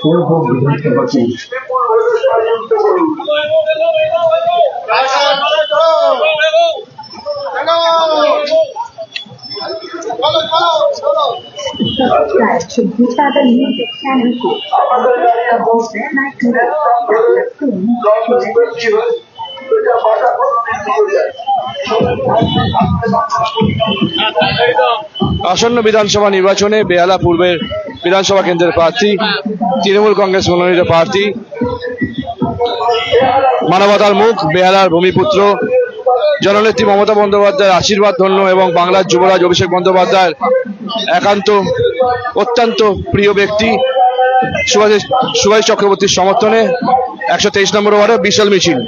Purba বিধানসভাকে Subscribe to Bhutada Music channel को bell icon আসন্ন বিধানসভা নির্বাচনে বেহালা পূর্বের বিধানসভা কেন্দ্রের প্রার্থী তৃণমূল কংগ্রেস মনোনীত প্রার্থী মানবতার মুখ বেহালার ভূমিপুত্র জননেত্রী মমতা বন্দ্যোপাধ্যায়ের আশীর্বাদ ধন্য এবং বাংলার যুবরাজ অভিষেক বন্দ্যোপাধ্যায়ের একান্ত অত্যন্ত প্রিয় ব্যক্তি সুভাষ চক্রবর্তীর সমর্থনে 123 নম্বর ওয়ার্ডে বিশাল মিছিল।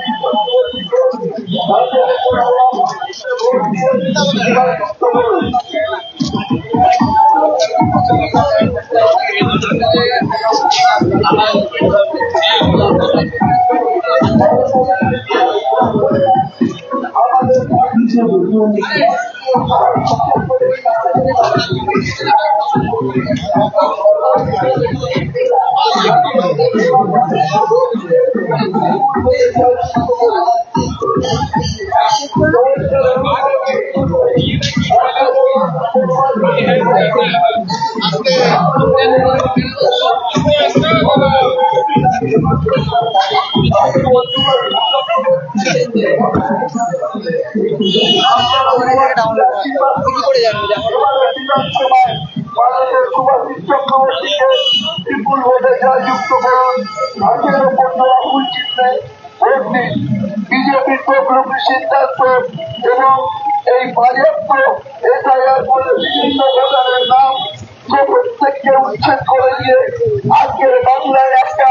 বিজেপির প্রকল্প সিদ্ধান্ত এবং এই পর্যাপ্ত এসআইআর বলে বিভিন্ন ভোটারের নাম যে প্রত্যেককে উচ্ছেদ করে দিয়ে আজকের বাংলায় একটা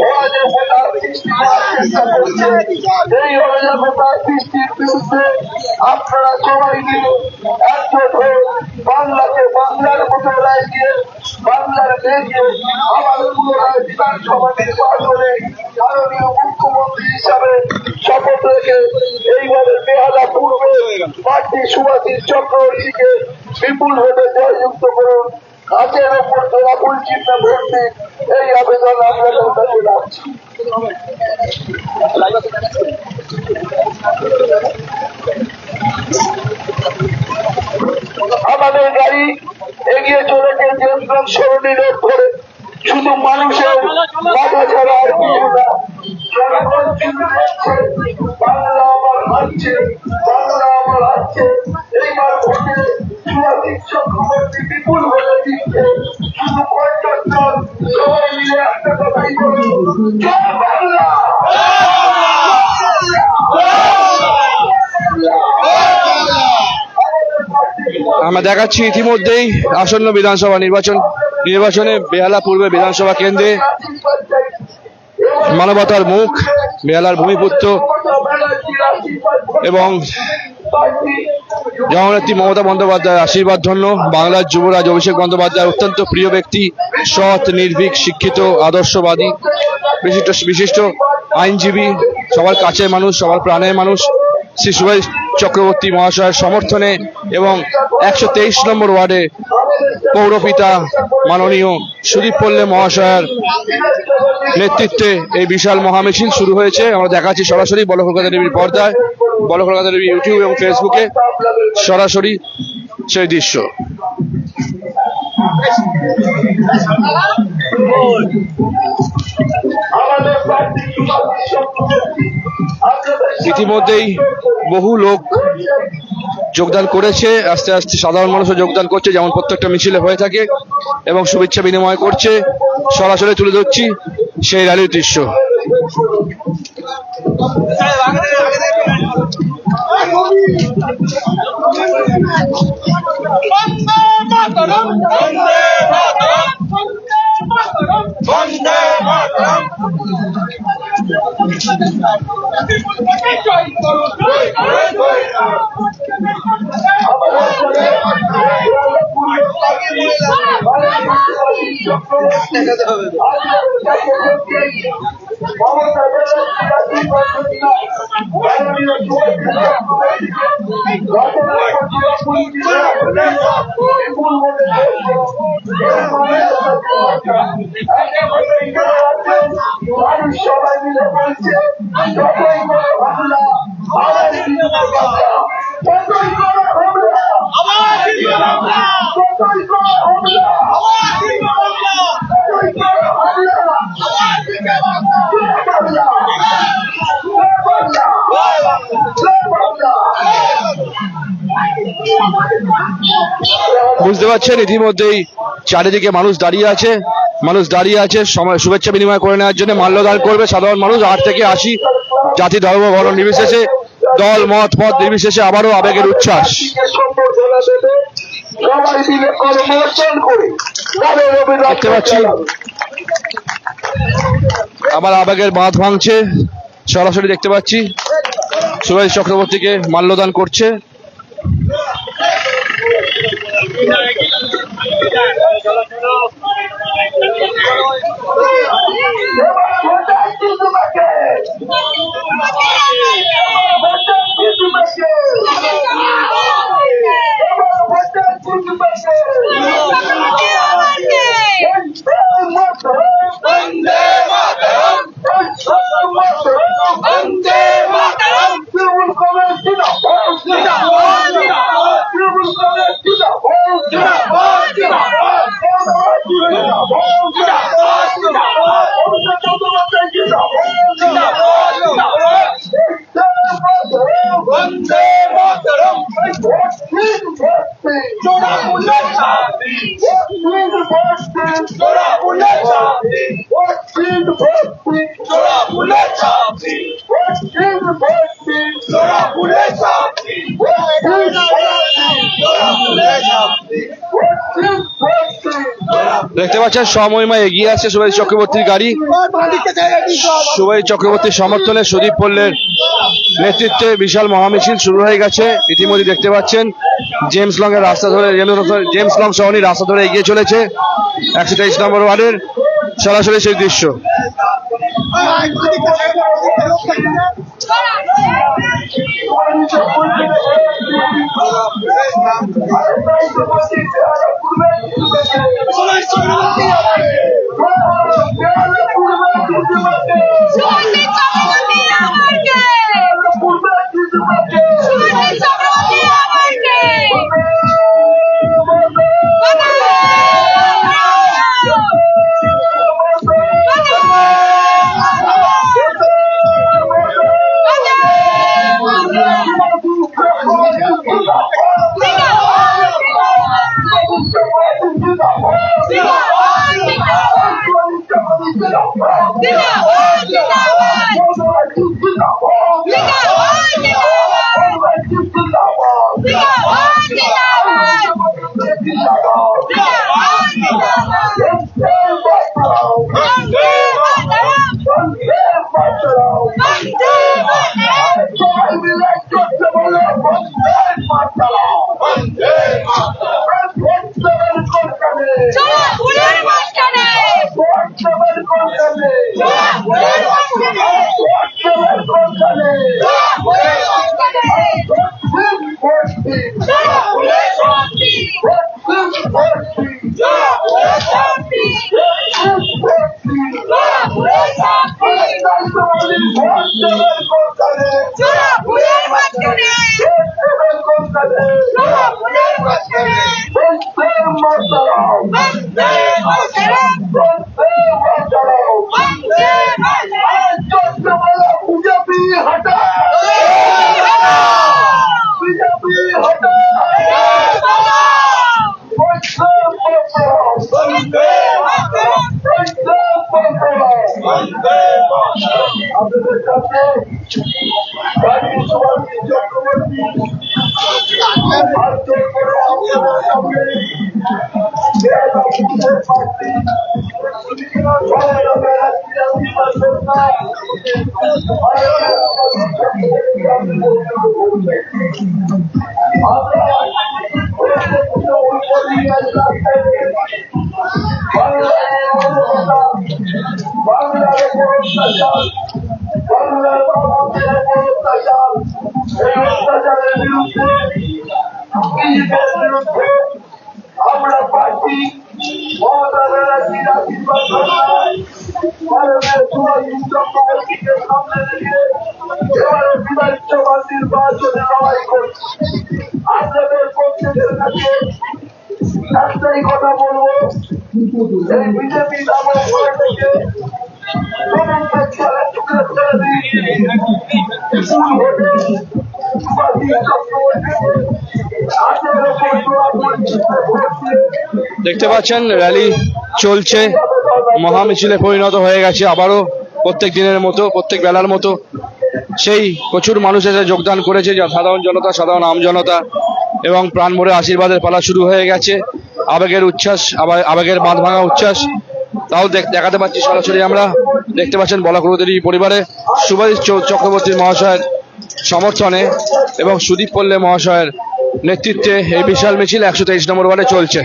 অরাজক ভোটার সৃষ্টি করার চেষ্টা করছে। এই অরাজক ভোটার সৃষ্টির বিরুদ্ধে আপনারা সবাই মিলে একজোট হয়ে বাংলাকে বাংলার মতো রায় দিয়ে বাংলার মেয়েকে আবার পুনরায় বিধানসভা নির্বাচনে মাননীয় মুখ্যমন্ত্রী হিসাবে শপথ রেখে এইবারে বেহালা পূর্বে প্রার্থী সুভাষিস চক্রবর্তীকে বিপুল ভোটে জয়যুক্ত করুন। কাছের ওপর জোড়াফুল চিহ্নে ভোট দিন, এই আবেদন আপনাদের কাছে রাখছি। আমাদের গাড়ি এগিয়ে চলেছে জেমসন সরণি রোড করে, শুধু মানুষের বাধা ছাড়া আর কিছু না। বাংলা আমার হারছে, বাংলা আমার হারছে। এইবার ভোটে সুভাষিস চক্রবর্তী বিপুল ভোটে দিচ্ছে। শুধু 50 জন সবাই মিলে একটা কথাই বলুন, জয় বাংলা। আমরা দেখাচ্ছি ইতিমধ্যেই আসন্ন বিধানসভা নির্বাচনে বেহালা পূর্বে বিধানসভা কেন্দ্রে মানবতার মুখ বেহালার ভূমিপুত্র এবং জননেত্রী মমতা বন্দ্যোপাধ্যায়ের আশীর্বাদ ধন্য বাংলার যুবরাজ অভিষেক বন্দ্যোপাধ্যায়ের অত্যন্ত প্রিয় ব্যক্তি, সৎ নির্ভীক শিক্ষিত আদর্শবাদী বিশিষ্ট আইনজীবী, সবার কাছের মানুষ, সবার প্রাণের মানুষ শ্রী সুভাষ চক্রবর্তী মহাশয়ের সমর্থনে এবং 123 নম্বর ওয়ার্ডে পৌরপিতা মাননীয় সুদীপ পল্লে মহাশয়ের নেতৃত্বে এই বিশাল মহামিছিল শুরু হয়েছে। আমরা দেখাচ্ছি সরাসরি বলো কলকাতা টিভির পর্দায়, বলো কলকাতা টিভি ইউটিউব এবং ফেসবুকে সরাসরি সেই দৃশ্য। ইতিমধ্যেই বহু লোক যোগদান করেছে, আস্তে আস্তে সাধারণ মানুষও যোগদান করছে, যেমন প্রত্যেকটা মিছিলে হয়ে থাকে, এবং শুভেচ্ছা বিনিময় করছে। সরাসরি তুলে ধরছি সেই র্যালির দৃশ্য। সবাই মিলে বলছে যতই করে হামলা আমার দিদি বাংলা, যতই করে হামলা আমার দিদি বাংলা, যতই করে হামলা আমার দিদি বাংলা, যতই করে হামলা আমার দিদি বাংলা, বাংলা বাংলা। বুঝতে পারছেন ইতিমধ্যেই চারিদিকে মানুষ দাঁড়িয়ে আছে, শুভেচ্ছা বিনিময় করে নেওয়ার জন্য মাল্যদান করবে সাধারণ মানুষ। 8 থেকে 80 জাতি ধর্ম বর্ণ নির্বিশেষে, দল মত পথ নির্বিশেষে আবারও আবেগের উচ্ছ্বাস। দেখতে পাচ্ছি আবার আবেগের বাঁধ ভাঙছে, সরাসরি দেখতে পাচ্ছি সুভাষ চক্রবর্তীকে মাল্যদান করছে। দেখতে পাচ্ছেন সমমহিমা এগিয়ে আছে সুভাষ চক্রবর্তীর গাড়ি। সুভাষ চক্রবর্তীর সমর্থনে সুদীপ পল্লের নেতৃত্বে বিশাল মহামিছিল শুরু হয়ে গেছে। ইতিমধ্যে দেখতে পাচ্ছেন জেমস লং এর রাস্তা ধরে, জেমস লং সহনী রাস্তা ধরে এগিয়ে চলেছে 123 নম্বর ওয়ার্ডের। সরাসরি সেই দৃশ্য। বিরুদ্ধে আমরা পার্টি মমতা ব্যানার্জির আশীর্বাদ ঘটনায় ভারতের সুভাষিস চক্রবর্তীকে সামনে রেখে এবারে বিধানসভা নির্বাচনে লড়াই করছি। আপনাদের পক্ষের কাছে একটাই কথা বলবো, এই বিজেপি দাবি করে থেকে দেখতে পাচ্ছেন র্যালি চলছে, মহামিছিলে পরিণত হয়ে গেছে আবারও প্রত্যেক দিনের মতো, প্রত্যেক বেলার মতো। সেই প্রচুর মানুষ এসে যোগদান করেছে, সাধারণ জনতা, সাধারণ আম জনতা, এবং প্রাণ ভরে আশীর্বাদের পালা শুরু হয়ে গেছে। আবেগের উচ্ছ্বাস, আবেগের বাঁধ ভাঙা উচ্ছ্বাস তাও দেখাতে পাচ্ছি সরাসরি আমরা। দেখতে পাচ্ছেন বলাকুরুদেরই পরিবারে সুভাষিস চক্রবর্তী মহাশয়ের সমর্থনে এবং সুদীপ পল্লে মহাশয়ের নেতৃত্বে এই বিশাল মিছিল 123 নম্বর ওয়ার্ডে চলছে।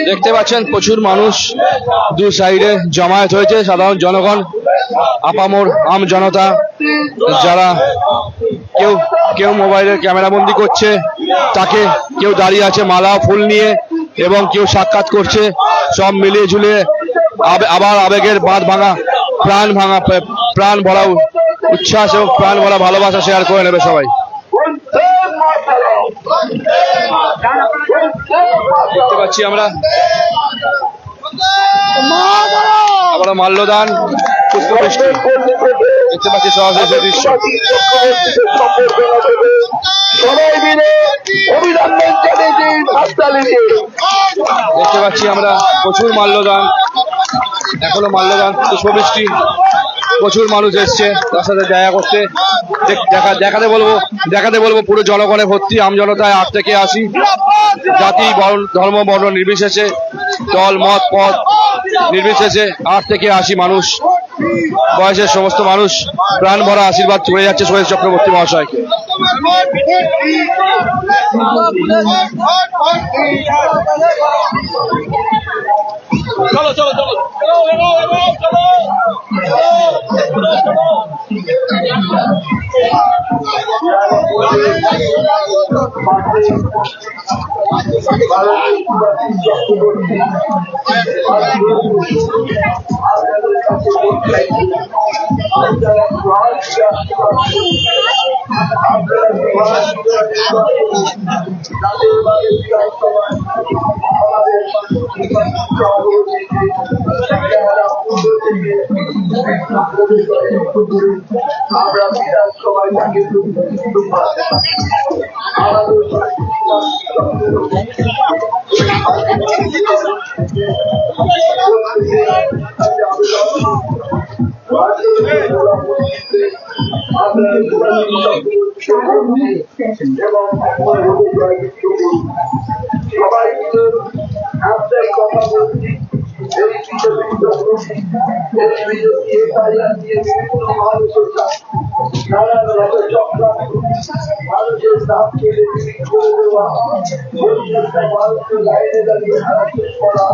দেখতে পাচ্ছেন প্রচুর মানুষ দু সাইডে জমায়েত হয়েছে, সাধারণ জনগণ, আপামর আম জনতা, যারা কেউ মোবাইলের ক্যামেরা বন্দি করছে, তাকে কেউ দাঁড়িয়ে আছে মালা ফুল নিয়ে, এবং কেউ সাক্ষাৎ করছে। সব মিলিয়ে ঝুলিয়ে আবার আবেগের বাঁধ ভাঙা, প্রাণ ভরা উচ্ছ্বাস এবং প্রাণ ভরা ভালোবাসা শেয়ার করে নেবে সবাই। দেখতে পাচ্ছি আমরা আবার মাল্যদান, পুষ্পবৃষ্টি দেখতে পাচ্ছি সরাসরি দৃশ্য। দেখতে পাচ্ছি আমরা প্রচুর মাল্যদান, এখনো মাল্যদান, পুষ্পবৃষ্টি, প্রচুর মানুষ এসছে তার সাথে দেখা করতে। দেখাতে বলবো পুরো জনগণে ভর্তি, আম জনতায় 8 থেকে 80, জাতি ধর্ম বর্ণ নির্বিশেষে, দল মত পথ নির্বিশেষে 8 থেকে 80 মানুষ, বয়সের সমস্ত মানুষ প্রাণ ভরা আশীর্বাদ করে যাচ্ছে সুভাষিস চক্রবর্তী মহাশয়কে। চলো চলো চলো আমরা বিধানসভায় তাকে সবাই একটাই কথা বলছি, মানুষের দাম কেটে করে দেওয়া, মানুষের লাইনে দাঁড়িয়ে হারাসমেন্ট করা,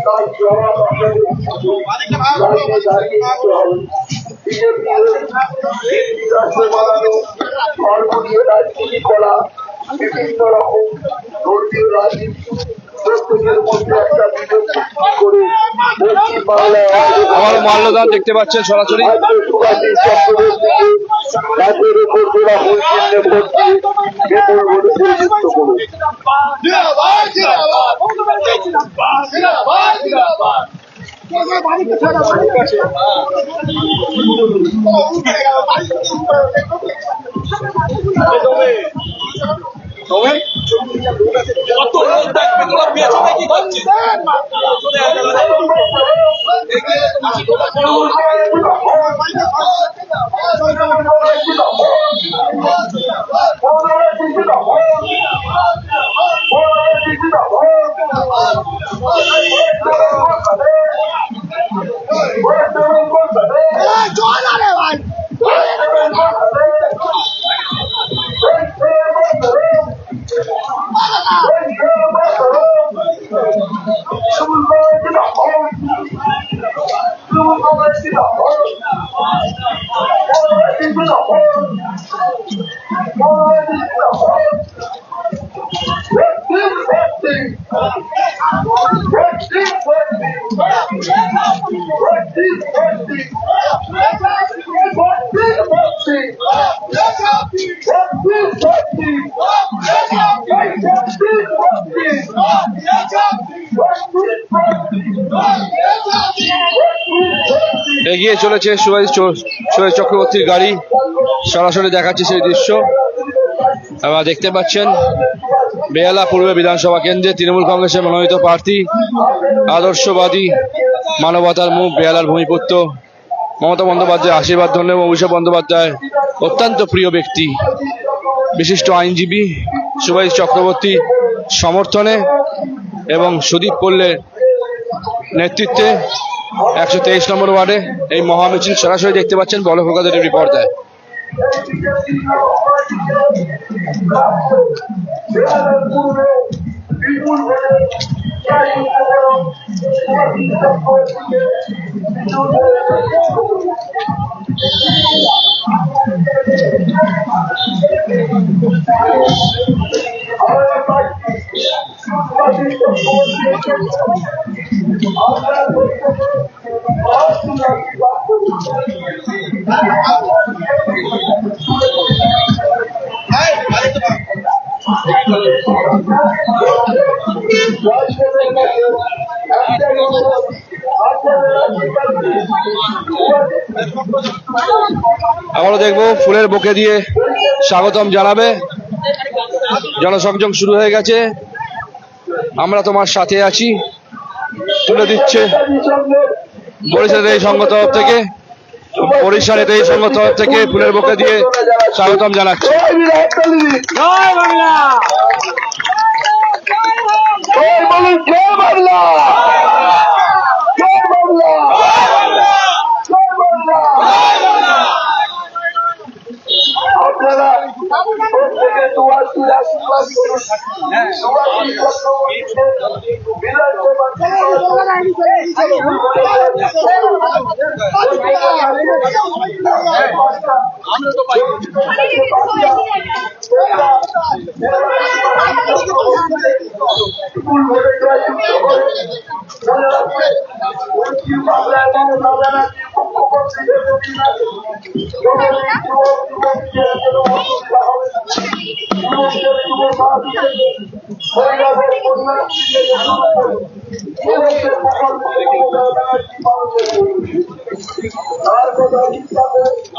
তার জবাব আপনাদের দাঁড়িয়ে দিতে হবে। বিজেপি বানানো, সর্বনীয় রাজনীতি করা, বিভিন্ন রকম ধর্মীয় রাজনীতি, প্রত্যেকের মধ্যে একটা বিরোধ করে আমার মাল্যদান দেখতে পাচ্ছেন সরাসরি। সুভাষিস চক্রবর্তীকে রাজ্যের উপর তোলা ফুল চিহ্নে ভোট দিয়ে বিপুল ভোটে জয়যুক্ত করুন। কত লোক দেখবে তোরা পেছনে কি করছিস? এগিয়ে চলেছে সুভাষ চক্রবর্তীর গাড়ি, সরাসরি দেখাচ্ছে সেই দৃশ্য। আপনারা দেখতে পাচ্ছেন বেহালা পূর্ব বিধানসভা কেন্দ্রে তৃণমূল কংগ্রেসের মনোনীত প্রার্থী, আদর্শবাদী, মানবতার মুখ, বেহালার ভূমিপুত্র মমতা বন্দ্যোপাধ্যায় আশীর্বাদ ধন্য এবং অভিষেক বন্দ্যোপাধ্যায় অত্যন্ত প্রিয় ব্যক্তি বিশিষ্ট আইনজীবী সুভাষ চক্রবর্তী সমর্থনে এবং সুদীপ পল্লের নেতৃত্বে 123 নম্বর ওয়ার্ডে এই মহামিছিল সরাসরি দেখতে পাচ্ছেন বলপ্রকাশের রিপোর্টায়। আবারও দেখবো ফুলের বুকে দিয়ে স্বাগতম জানাবে। জনসংযোগ শুরু হয়ে গেছে। আমরা তোমার সাথে আছি তুলে দিচ্ছে বরিশালের এই সংঘ তরফ থেকে, বরিশালের এই সংঘ তরফ থেকে ফুলের বুকে দিয়ে স্বাগতম জানাচ্ছে। আপনারা প্রত্যেকে দুয়ারটির আশীর্বাদ করুন।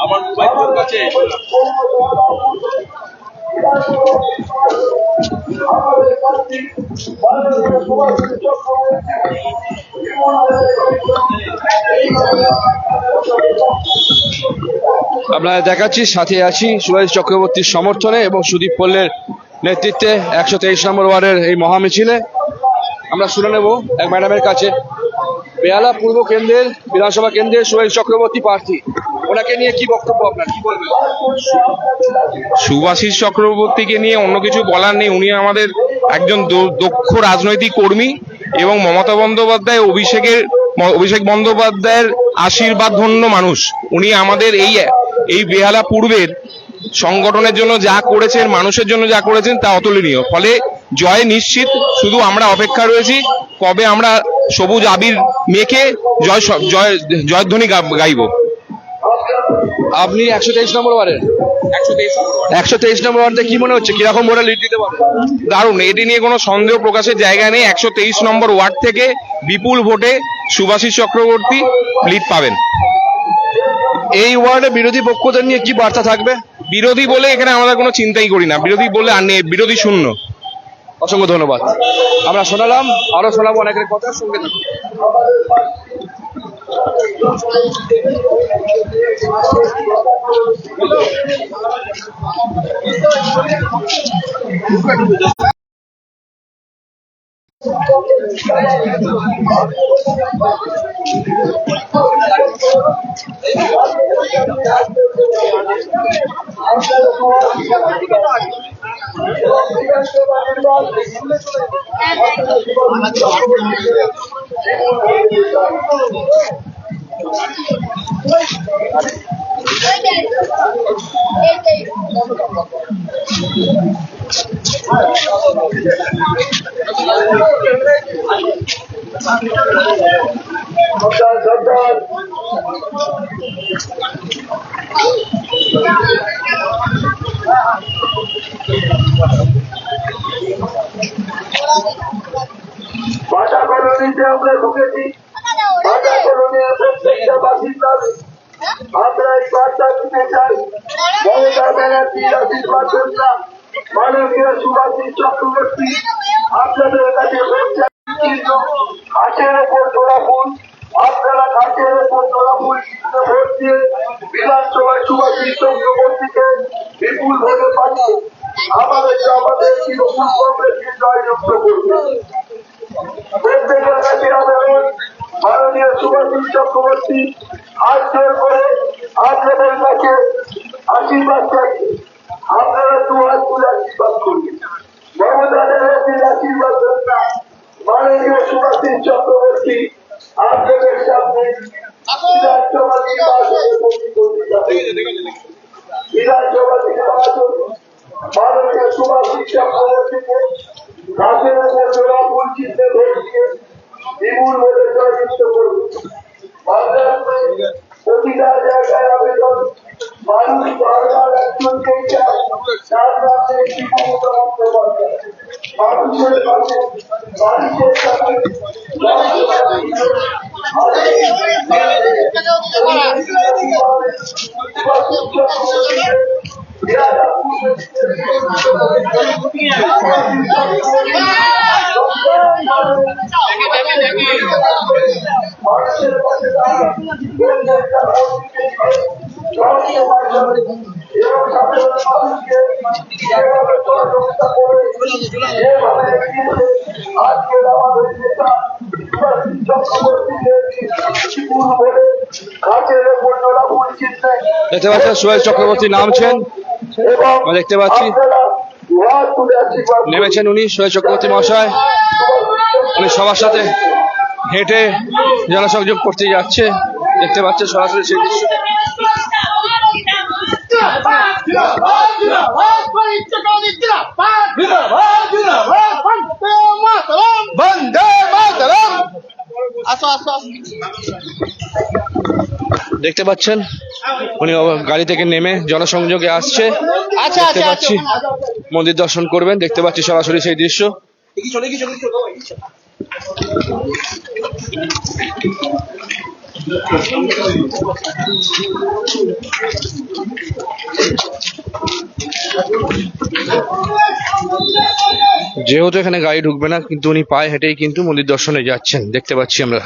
আমার মোবাইল কাছে আপনারা দেখাচ্ছি সাথে আছি সুভাষ চক্রবর্তীর সমর্থনে এবং সুদীপ পল্লের নেতৃত্বে 123 নম্বর ওয়ার্ডের এই মহামিছিলে। আমরা শুনে নেব এক ম্যাডামের কাছে, বেহালা পূর্ব কেন্দ্রের বিধানসভা কেন্দ্রের সুভাষ চক্রবর্তী প্রার্থী, ওনাকে নিয়ে কি বক্তব্য আপনার, কি বলবেন? সুভাষিস চক্রবর্তীকে নিয়ে অন্য কিছু বলার নেই। উনি আমাদের একজন দক্ষ রাজনৈতিক কর্মী এবং মমতা বন্দ্যোপাধ্যায় অভিষেক বন্দ্যোপাধ্যায়ের আশীর্বাদ ধন্য মানুষ। উনি আমাদের এই বেহালা পূর্বের সংগঠনের জন্য যা করেছেন, মানুষের জন্য যা করেছেন তা অতুলনীয়। ফলে জয় নিশ্চিত। শুধু আমরা অপেক্ষা রয়েছি কবে আমরা সবুজ আবির মেখে জয়ধ্বনি গাইব। আপনি 123 নম্বর ওয়ার্ডের 123 নম্বর ওয়ার্ডে কি মনে হচ্ছে, কিরকম ভোটে লিড দিতে পারে? দারুণ, এটি নিয়ে কোনো সন্দেহ প্রকাশের জায়গা নেই। 123 নম্বর ওয়ার্ড থেকে বিপুল ভোটে সুভাষিস চক্রবর্তী লিড পাবেন। এই ওয়ার্ডে বিরোধী পক্ষদের নিয়ে কি বার্তা থাকবে? বিরোধী বলে এখানে আমরা কোনো চিন্তাই করি না। বিরোধী বলে আর নেই, বিরোধী শূন্য। অসংখ্য ধন্যবাদ। আমরা শোনালাম, আরো শোনাবো অনেকের কথা, সঙ্গে থাকুন। বাটা কলোনিতে আমরা ঢুকেছি। বাটা কলোনির প্রত্যেকটা বাসিন্দার আমরা এই বার্তা দিতে চাই, মমতা ব্যানার্জির আশীর্বাদ কন্যা মাননীয় সুভাষী চক্রবর্তী আপনাদের কাছে ভোট চাই। কিন্তু ঘাটের ওপর তোলা ফুল, আপনারা ঘাটের ওপর তোলা ফুল ভোট দিয়ে বিধানসভায় সুভাষী চক্রবর্তীকে বিপুল ভোটে পাঠিয়ে আমাদের তৃণমূল কংগ্রেসকে জয়যুক্ত করবে। প্রত্যেকের কাছে আবেদন, মাননীয় সুভাষী চক্রবর্তী হাত জোর করে আপনাদের কাছে আশীর্বাদ চাইছি। আপনারা দু হাত তুলে আশীর্বাদ করবেন। মমতা ব্যানার্জির আশীর্বাদ না মাননীয় সুভাষী চক্রবর্তী আপনাদের সামনে বিধানসভা নির্বাচনে প্রতিদ্বন্দ্বিতা বিধানসভা নির্বাচন মাননীয় সুভাষী চক্রবর্তীকে ঘাসের উপর জোড়া ফুল চিহ্নে ভোট দিয়ে বিপুল ভোটে জয়যুক্ত করবে। প্রতিটা জায়গায় আবেদন, মানুষ বারবার একজনকেই চায় তার নামে একটি মমতা বন্দ্যোপাধ্যায়। মানুষের পাশে, মানুষের সাথে দেখতে পাচ্ছেন সুভাষ চক্রবর্তী নামছেন, দেখতে পাচ্ছি নেমেছেন উনি সুভাষ চক্রবর্তী মহাশয়। উনি সবার সাথে হেঁটে জনসংযোগ করতে যাচ্ছে, দেখতে পাচ্ছেন সরাসরি সেই দৃশ্য। দেখতে পাচ্ছেন উনি গাড়ি থেকে নেমে জনসংযোগে আসছে, দেখতে পাচ্ছি মন্দির দর্শন করবেন, দেখতে পাচ্ছি সরাসরি সেই দৃশ্য। যেহেতু এখানে গাড়ি ঢুকবে না, কিন্তু উনি পায়ে হেঁটেই কিন্তু মন্দির দর্শনে যাচ্ছেন, দেখতে পাচ্ছি আমরা।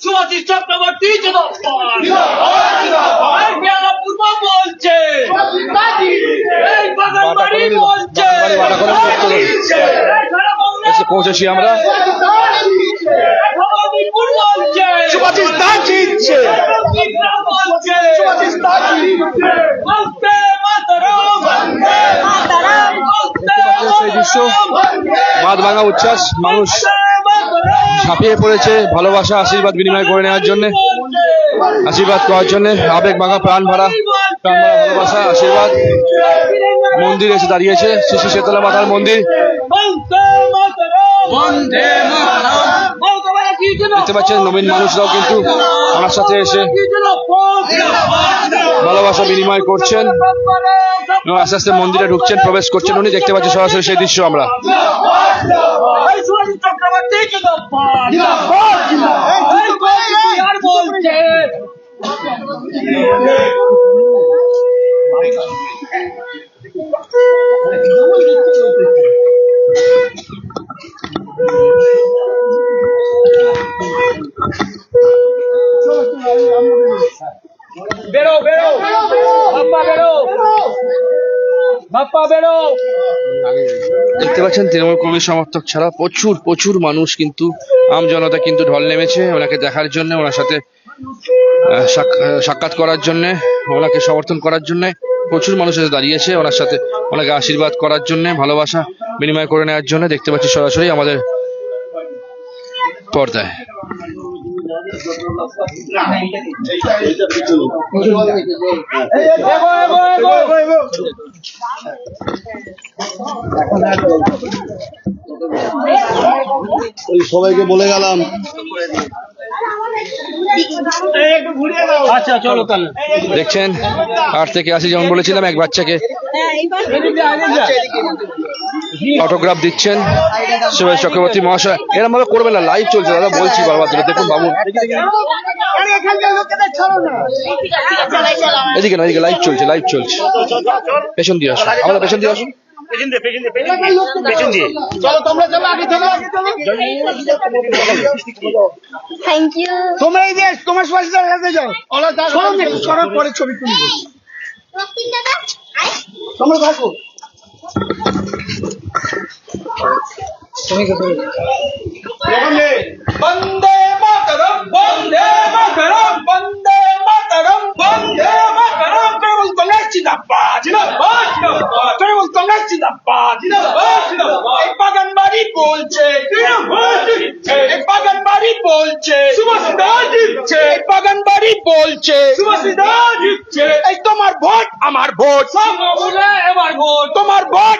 সুভাষী চক্রবর্তী বলছে, পৌঁছেছি আমরা। সেই দৃশ্য, বাঁধ ভাঙা উচ্ছ্বাস, মানুষ ঝাঁপিয়ে পড়েছে ভালোবাসা আশীর্বাদ বিনিময় করে নেওয়ার জন্য, আশীর্বাদ করার জন্য। আবেগ ভাঙা প্রাণ ভরা ভালোবাসা আশীর্বাদ। মন্দির এসে দাঁড়িয়েছে, শ্রী শ্রী শীতলা মাতার মন্দির। দেখতে পাচ্ছেন নবীন মানুষরাও কিন্তু আমার সাথে এসে ভালোবাসা বিনিময় করছেন এবং আস্তে আস্তে মন্দিরে ঢুকছেন, প্রবেশ করছেন উনি, দেখতে পাচ্ছি সরাসরি সেই দৃশ্য আমরা। বেরো বেরো বেরো। বাপ্পা বেরো। দেখতে পাচ্ছেন তৃণমূল কর্মী সমর্থক ছাড়া প্রচুর প্রচুর মানুষ কিন্তু আম জনতা কিন্তু ঢল নেমেছে ওনাকে দেখার জন্য, ওনার সাথে সাক্ষাৎ করার জন্য, ওনাকে সমর্থন করার জন্য প্রচুর মানুষ এসে দাঁড়িয়েছে ওনার সাথে, ওনাকে আশীর্বাদ করার জন্য, ভালোবাসা বিনিময় করে নেওয়ার জন্য। দেখতে পাচ্ছি সরাসরি আমাদের পর্দায়। সবাইকে বলে গেলাম। আচ্ছা চলো তাহলে। দেখছেন 8 থেকে 80 যেমন বলেছিলাম, এক বাচ্চাকে অটোগ্রাফ দিচ্ছেন সুভাষ চক্রবর্তী মহাশয়। এরকম ভাবে করবেন না, লাইভ চলছে দাদা, বলছি বারবার ধরে। দেখুন বাবু, এদিকে না, এদিকে লাইভ চলছে, লাইভ চলছে। পেছন দিয়ে আসুন, আমাদের পেছন দিয়ে আসুন। Thank you. তোমরা এই যে তোমার সাথে যাও, সরার পরে ছবি তুলবো। তোমরা থাকো। বন্দে মাতরম, বন্দে মাতরম, বন্দে মাতরম, বন্দে মাতরম। তৃণমূল কংগ্রেস জিন্দাবাদ, জিন্দাবাদ, জিন্দাবাদ। তৃণমূল কংগ্রেস জিন্দাবাদ, জিন্দাবাদ, জিন্দাবাদ। এই বাগানবাড়ি বলছে তৃণমূল জিতছে, এই বাগানবাড়ি বলছে সুভাষিদা জিতছে, এই বাগানবাড়ি বলছে সুভাষিদা জিতছে। এই তোমার ভোট আমার ভোট, সব বলে এবার ভোট, তোমার ভোট